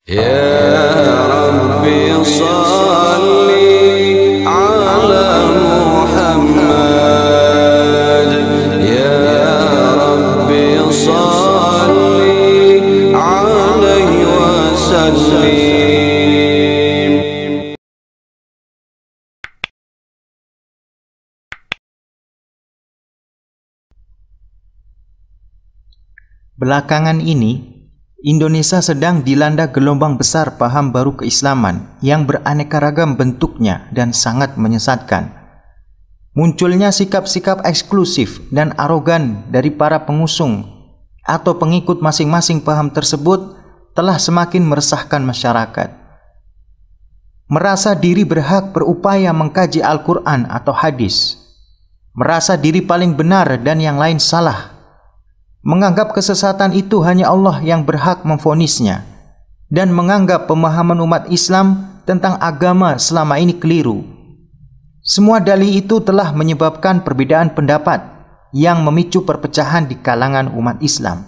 Ya Rabbi salli ala Muhammad, Ya Rabbi salli alaihi wasallim. Belakangan ini, Indonesia sedang dilanda gelombang besar paham baru keislaman yang beraneka ragam bentuknya dan sangat menyesatkan. Munculnya sikap-sikap eksklusif dan arogan dari para pengusung atau pengikut masing-masing paham tersebut telah semakin meresahkan masyarakat. Merasa diri berhak berupaya mengkaji Al-Quran atau hadis, merasa diri paling benar dan yang lain salah, menganggap kesesatan itu hanya Allah yang berhak memvonisnya, dan menganggap pemahaman umat Islam tentang agama selama ini keliru. Semua dalih itu telah menyebabkan perbedaan pendapat yang memicu perpecahan di kalangan umat Islam.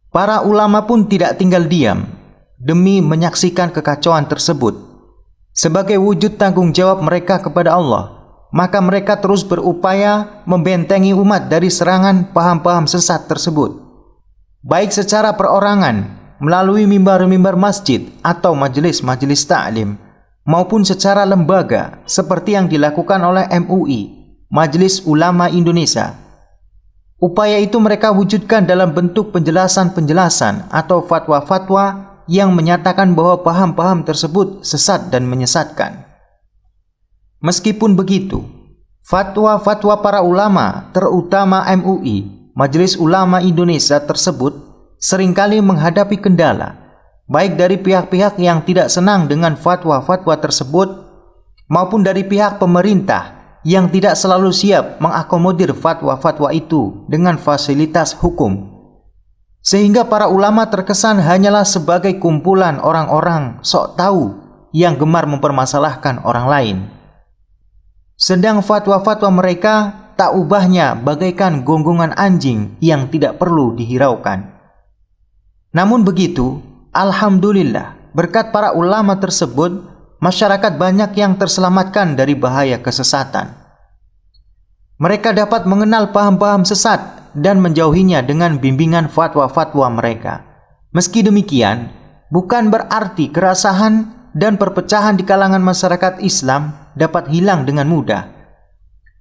Para ulama pun tidak tinggal diam demi menyaksikan kekacauan tersebut. Sebagai wujud tanggung jawab mereka kepada Allah, maka mereka terus berupaya membentengi umat dari serangan paham-paham sesat tersebut, baik secara perorangan melalui mimbar-mimbar masjid atau majelis-majelis ta'lim, maupun secara lembaga seperti yang dilakukan oleh MUI, Majelis Ulama Indonesia. Upaya itu mereka wujudkan dalam bentuk penjelasan-penjelasan atau fatwa-fatwa yang menyatakan bahwa paham-paham tersebut sesat dan menyesatkan. Meskipun begitu, fatwa-fatwa para ulama, terutama MUI, Majelis Ulama Indonesia tersebut, seringkali menghadapi kendala, baik dari pihak-pihak yang tidak senang dengan fatwa-fatwa tersebut, maupun dari pihak pemerintah yang tidak selalu siap mengakomodir fatwa-fatwa itu dengan fasilitas hukum. Sehingga para ulama terkesan hanyalah sebagai kumpulan orang-orang sok tahu yang gemar mempermasalahkan orang lain. Sedang fatwa-fatwa mereka tak ubahnya bagaikan gonggongan anjing yang tidak perlu dihiraukan. Namun begitu, alhamdulillah, berkat para ulama tersebut, masyarakat banyak yang terselamatkan dari bahaya kesesatan. Mereka dapat mengenal paham-paham sesat dan menjauhinya dengan bimbingan fatwa-fatwa mereka. Meski demikian, bukan berarti kerasahan dan perpecahan di kalangan masyarakat Islam dapat hilang dengan mudah.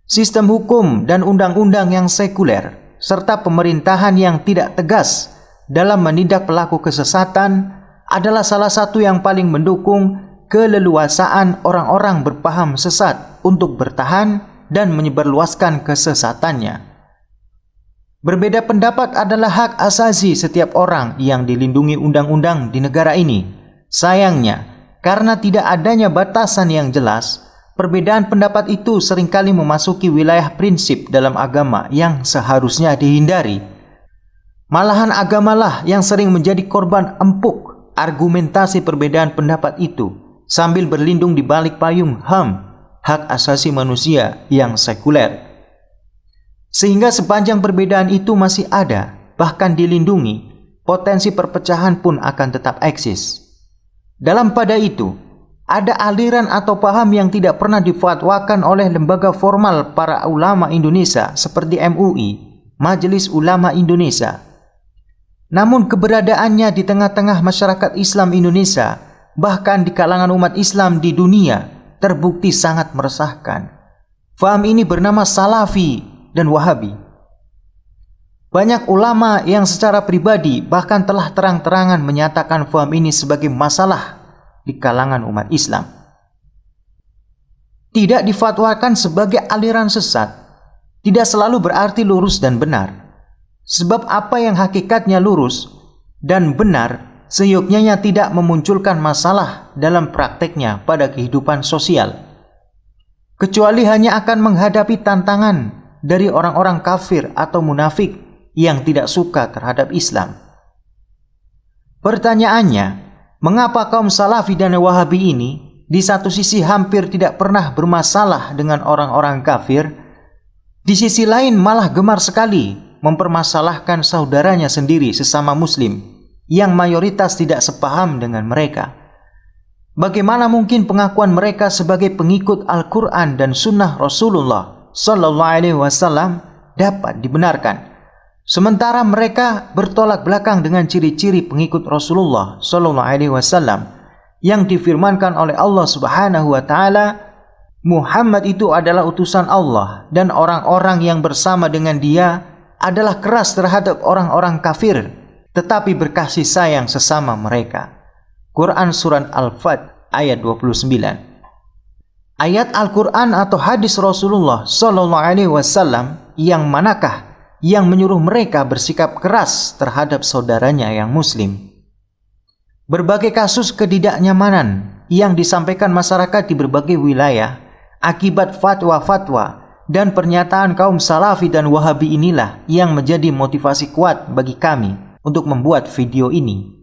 Sistem hukum dan undang-undang yang sekuler serta pemerintahan yang tidak tegas dalam menindak pelaku kesesatan adalah salah satu yang paling mendukung keleluasaan orang-orang berpaham sesat untuk bertahan dan menyebarluaskan kesesatannya. Berbeda pendapat adalah hak asasi setiap orang yang dilindungi undang-undang di negara ini. Sayangnya, karena tidak adanya batasan yang jelas, perbedaan pendapat itu seringkali memasuki wilayah prinsip dalam agama yang seharusnya dihindari. Malahan agamalah yang sering menjadi korban empuk argumentasi perbedaan pendapat itu sambil berlindung di balik payung HAM, hak asasi manusia yang sekuler. Sehingga sepanjang perbedaan itu masih ada, bahkan dilindungi, potensi perpecahan pun akan tetap eksis. Dalam pada itu, ada aliran atau paham yang tidak pernah difatwakan oleh lembaga formal para ulama Indonesia seperti MUI, Majelis Ulama Indonesia. Namun keberadaannya di tengah-tengah masyarakat Islam Indonesia, bahkan di kalangan umat Islam di dunia, terbukti sangat meresahkan. Faham ini bernama Salafi dan Wahabi. Banyak ulama yang secara pribadi bahkan telah terang-terangan menyatakan faham ini sebagai masalah di kalangan umat Islam. Tidak difatwakan sebagai aliran sesat tidak selalu berarti lurus dan benar. Sebab apa yang hakikatnya lurus dan benar seyogyanya tidak memunculkan masalah dalam prakteknya pada kehidupan sosial, kecuali hanya akan menghadapi tantangan dari orang-orang kafir atau munafik yang tidak suka terhadap Islam. Pertanyaannya, mengapa kaum Salafi dan Wahabi ini di satu sisi hampir tidak pernah bermasalah dengan orang-orang kafir, di sisi lain malah gemar sekali mempermasalahkan saudaranya sendiri sesama muslim yang mayoritas tidak sepaham dengan mereka. Bagaimana mungkin pengakuan mereka sebagai pengikut Al-Quran dan Sunnah Rasulullah Sallallahu Alaihi Wasallam dapat dibenarkan, sementara mereka bertolak belakang dengan ciri-ciri pengikut Rasulullah Sallallahu Alaihi Wasallam yang difirmankan oleh Allah Subhanahu Wa Taala, Muhammad itu adalah utusan Allah dan orang-orang yang bersama dengan dia adalah keras terhadap orang-orang kafir, tetapi berkasih sayang sesama mereka. Quran Surat Al-Fat ayat 29. Ayat Al-Quran atau hadis Rasulullah Sallallahu Alaihi Wasallam yang manakah yang menyuruh mereka bersikap keras terhadap saudaranya yang muslim? Berbagai kasus ketidaknyamanan yang disampaikan masyarakat di berbagai wilayah akibat fatwa-fatwa dan pernyataan kaum Salafi dan Wahabi inilah yang menjadi motivasi kuat bagi kami untuk membuat video ini.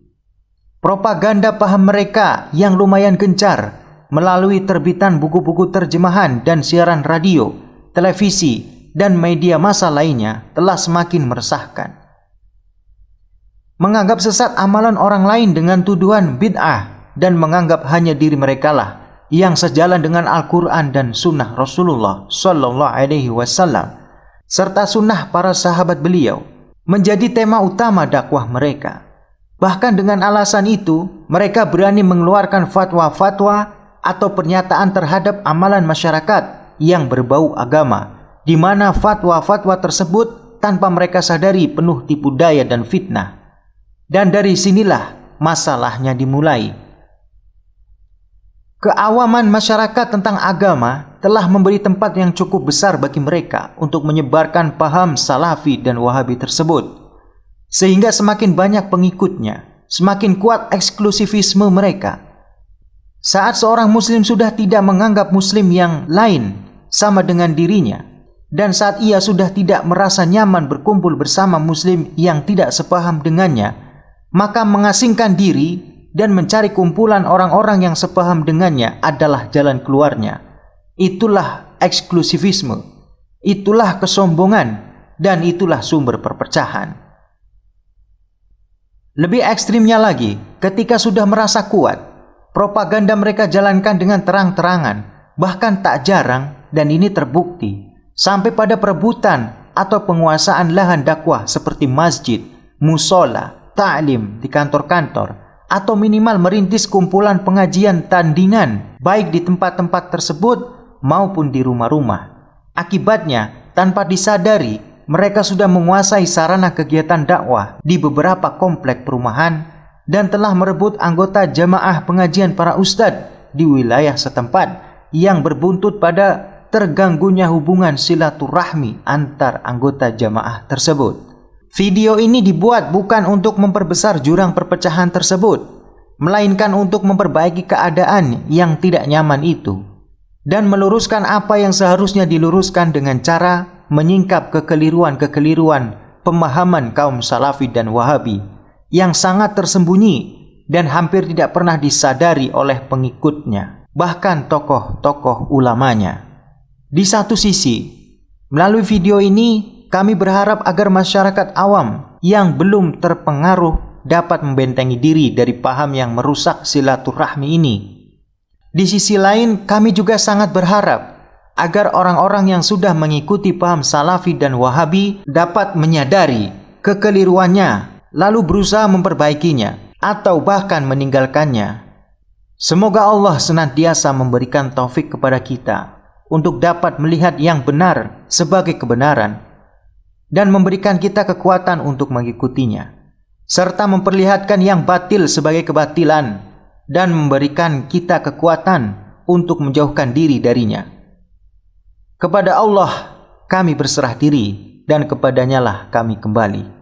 Propaganda paham mereka yang lumayan gencar melalui terbitan buku-buku terjemahan dan siaran radio, televisi, dan media massa lainnya telah semakin meresahkan. Menganggap sesat amalan orang lain dengan tuduhan bid'ah dan menganggap hanya diri merekalah yang sejalan dengan Al-Quran dan Sunnah Rasulullah Sallallahu Alaihi Wasallam serta Sunnah para sahabat beliau menjadi tema utama dakwah mereka. Bahkan dengan alasan itu, mereka berani mengeluarkan fatwa-fatwa atau pernyataan terhadap amalan masyarakat yang berbau agama, di mana fatwa-fatwa tersebut tanpa mereka sadari penuh tipu daya dan fitnah. Dan dari sinilah masalahnya dimulai. Keawaman masyarakat tentang agama telah memberi tempat yang cukup besar bagi mereka untuk menyebarkan paham Salafi dan Wahabi tersebut. Sehingga semakin banyak pengikutnya, semakin kuat eksklusivisme mereka. Saat seorang muslim sudah tidak menganggap muslim yang lain sama dengan dirinya, dan saat ia sudah tidak merasa nyaman berkumpul bersama muslim yang tidak sepaham dengannya, maka mengasingkan diri dan mencari kumpulan orang-orang yang sepaham dengannya adalah jalan keluarnya. Itulah eksklusivisme, itulah kesombongan, dan itulah sumber perpecahan. Lebih ekstrimnya lagi, ketika sudah merasa kuat, propaganda mereka jalankan dengan terang-terangan, bahkan tak jarang, dan ini terbukti, sampai pada perebutan atau penguasaan lahan dakwah seperti masjid, musola, ta'lim di kantor-kantor, atau minimal merintis kumpulan pengajian tandingan, baik di tempat-tempat tersebut maupun di rumah-rumah. Akibatnya, tanpa disadari, mereka sudah menguasai sarana kegiatan dakwah di beberapa komplek perumahan dan telah merebut anggota jamaah pengajian para ustadz di wilayah setempat yang berbuntut pada terganggunya hubungan silaturahmi antar anggota jamaah tersebut. Video ini dibuat bukan untuk memperbesar jurang perpecahan tersebut, melainkan untuk memperbaiki keadaan yang tidak nyaman itu dan meluruskan apa yang seharusnya diluruskan dengan cara menyingkap kekeliruan-kekeliruan pemahaman kaum Salafi dan Wahabi yang sangat tersembunyi dan hampir tidak pernah disadari oleh pengikutnya, bahkan tokoh-tokoh ulamanya. Di satu sisi, melalui video ini kami berharap agar masyarakat awam yang belum terpengaruh dapat membentengi diri dari paham yang merusak silaturahmi ini. Di sisi lain, kami juga sangat berharap agar orang-orang yang sudah mengikuti paham Salafi dan Wahabi dapat menyadari kekeliruannya, lalu berusaha memperbaikinya, atau bahkan meninggalkannya. Semoga Allah senantiasa memberikan taufik kepada kita untuk dapat melihat yang benar sebagai kebenaran dan memberikan kita kekuatan untuk mengikutinya, serta memperlihatkan yang batil sebagai kebatilan dan memberikan kita kekuatan untuk menjauhkan diri darinya. Kepada Allah kami berserah diri dan kepadanya lah kami kembali.